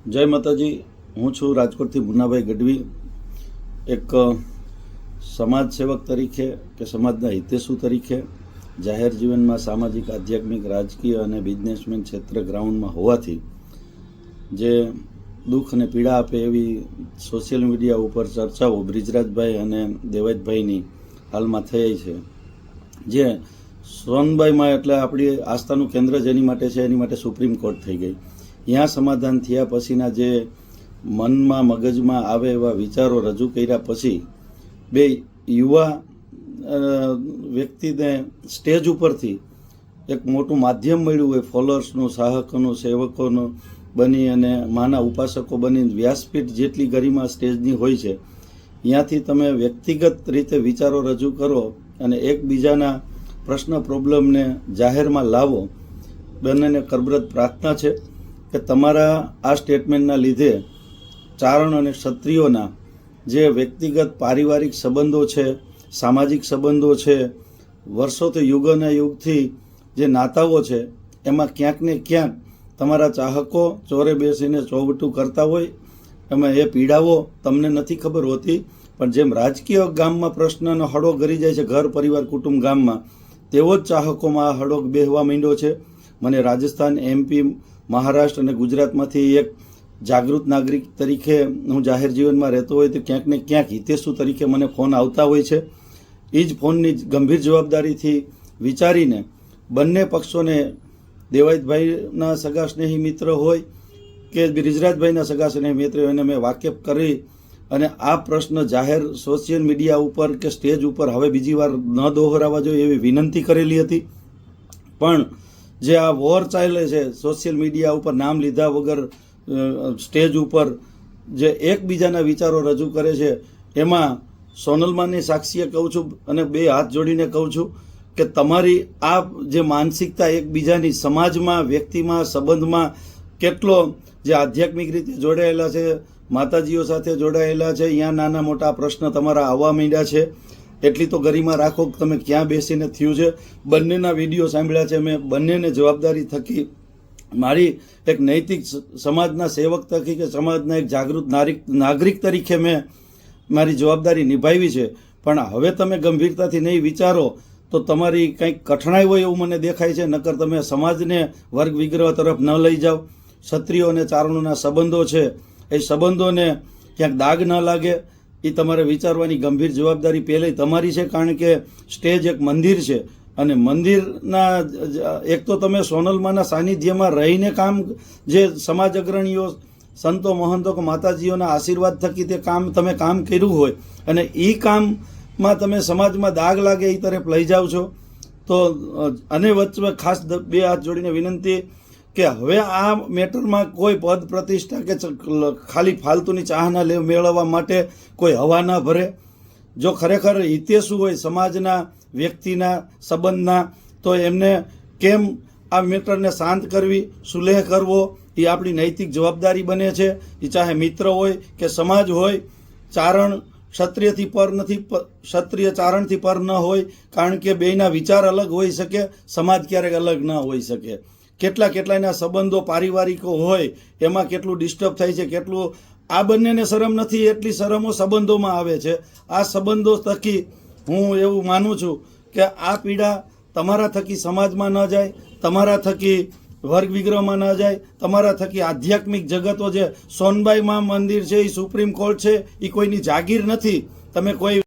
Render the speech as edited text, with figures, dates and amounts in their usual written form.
જય માતાજી। હું છું રાજકોટથી મુન્નાભાઈ ગઢવી। એક સમાજ સેવક તરીકે કે સમાજના હિતેશુ તરીકે જાહેર જીવનમાં સામાજિક, આધ્યાત્મિક, રાજકીય અને બિઝનેસમેન ક્ષેત્ર ગ્રાઉન્ડમાં હોવાથી જે દુઃખ અને પીડા આપે એવી સોશિયલ મીડિયા ઉપર ચર્ચાઓ બ્રિજરાજભાઈ અને દેવાયતભાઈની હાલમાં થઈ છે। જે સોનબાઈમાં એટલે આપણી આસ્થાનું કેન્દ્ર જેની માટે છે એની માટે સુપ્રીમ કોર્ટ થઈ ગઈ। ત્યાં સમાધાન થયા પછીના જે મનમાં મગજમાં આવે એવા વિચારો રજૂ કર્યા પછી બે યુવા વ્યક્તિને સ્ટેજ ઉપરથી એક મોટું માધ્યમ મળ્યું હોય, ફોલોઅર્સનું, ચાહકોનું, સેવકોનું બની અને માના ઉપાસકો બની વ્યાસપીઠ જેટલી ગરિમા સ્ટેજની હોય છે, ત્યાંથી તમે વ્યક્તિગત રીતે વિચારો રજૂ કરો અને એકબીજાના પ્રશ્ન પ્રોબ્લેમને જાહેરમાં લાવો। બંનેને કરબદ્ધ પ્રાર્થના છે કે તમારા આ સ્ટેટમેન્ટના લીધે ચારણ અને ક્ષત્રિયોના જે વ્યક્તિગત પારિવારિક સંબંધો છે, સામાજિક સંબંધો છે, વર્ષોથી યુગોના યુગથી જે નાતાઓ છે એમાં ક્યાંક ને ક્યાંક તમારા ચાહકો ચોરે બેસીને ચોવટું કરતા હોય એમાં એ પીડાઓ તમને નથી ખબર હોતી, પણ જેમ રાજકીય ગામમાં પ્રશ્નનો હળો ગરી જાય છે, ઘર પરિવાર કુટુંબ ગામમાં, તેવો જ ચાહકોમાં આ હળો બેહવા માંડ્યો છે। મને રાજસ્થાન, MP, મહારાષ્ટ્ર અને ગુજરાતમાંથી એક જાગૃત નાગરિક તરીકે હું જાહેર જીવનમાં રહેતો હોય તો ક્યાંક ને ક્યાંક હિતેશુ તરીકે મને ફોન આવતા હોય છે। એ જ ફોનની ગંભીર જવાબદારીથી વિચારીને બંને પક્ષોને, દેવાયતભાઈના સગા સ્નેહી મિત્ર હોય કે બ્રિજરાજભાઈના સગા સ્નેહી મિત્ર હોય, એને મેં વાકેફ કરી અને આ પ્રશ્ન જાહેર સોશિયલ મીડિયા ઉપર કે સ્ટેજ ઉપર હવે બીજી વાર ન દોહરાવા જોઈએ એવી વિનંતી કરેલી હતી। પણ જે આ વોર ચાલે છે સોશિયલ મીડિયા ઉપર નામ લીધા વગર સ્ટેજ ઉપર જે એકબીજાના વિચારો રજૂ કરે છે, એમાં સોનલમાની સાક્ષીએ કહું છું અને બે હાથ જોડીને કહું છું કે તમારી આ જે માનસિકતા એકબીજાની સમાજમાં, વ્યક્તિમાં, સંબંધમાં કેટલો જે આધ્યાત્મિક રીતે જોડાયેલા છે, માતાજીઓ સાથે જોડાયેલા છે, અહીંયા નાના મોટા પ્રશ્ન તમારા આવવા માંડ્યા છે, એટલી તો ગરિમા રાખો કે તમે ક્યાં બેસીને થયું છે। બંનેના વિડીયો સાંભળ્યા છે મેં, બંનેને જવાબદારી થકી મારી એક નૈતિક સમાજના સેવક તરીકે કે સમાજના એક જાગૃત નાગરિક તરીકે મેં મારી જવાબદારી નિભાવી છે। પણ હવે તમે ગંભીરતાથી નહીં વિચારો તો તમારી કંઈક કઠણાઈ હોય એવું મને દેખાય છે, નકર તમે સમાજને વર્ગ વિગ્રહ તરફ ન લઈ જાઓ। ક્ષત્રિયો અને ચારણોના સંબંધો છે, એ સંબંધોને ક્યાંક દાગ ન લાગે એ તમારે વિચારવાની ગંભીર જવાબદારી પહેલે તમારી છે, કારણ કે સ્ટેજ એક મંદિર છે અને મંદિરના એક તો તમે સોનલમાના સાનિધ્યમાં રહીને કામ, જે સમાજ અગ્રણીઓ, સંતો, મહંતો કે માતાજીઓના આશીર્વાદ થકી તે કામ તમે કામ કર્યું હોય અને એ કામમાં તમે સમાજમાં દાગ લાગે એ તરફ લઈ જાઓ છો તો અને વચ્ચે ખાસ બે હાથ જોડીને વિનંતી કે હવે આ મેટરમાં કોઈ પદ પ્રતિષ્ઠા કે ખાલી ફાલતુની ચાહના મેળવવા માટે કોઈ હવા ના ભરે। જો ખરેખર હિતેશુ હોય સમાજના, વ્યક્તિના, સંબંધના, તો એમને કેમ આ મેટરને શાંત કરવી, સુલેહ કરવો એ આપણી નૈતિક જવાબદારી બને છે। એ ચાહે મિત્ર હોય કે સમાજ હોય, ચારણ ક્ષત્રિયથી પર નથી, ક્ષત્રિય ચારણથી પર ન હોય, કારણ કે બેયના વિચાર અલગ હોઈ શકે, સમાજ ક્યારેક અલગ ન હોઈ શકે। કેટલાયના સંબંધો પારિવારિકો હોય એમાં કેટલું ડિસ્ટર્બ થાય છે, કેટલું આ બંનેને શરમ નથી એટલી શરમો સંબંધોમાં આવે છે। આ સંબંધો થકી હું એવું માનું છું કે આ પીડા તમારા થકી સમાજમાં ન જાય, તમારા થકી વર્ગ વિગ્રહમાં ન જાય, તમારા થકી આધ્યાત્મિક જગતો, જે સોનબાઈમાં મંદિર છે એ સુપ્રીમ કોર્ટ છે, એ કોઈની જાગીર નથી। તમે કોઈ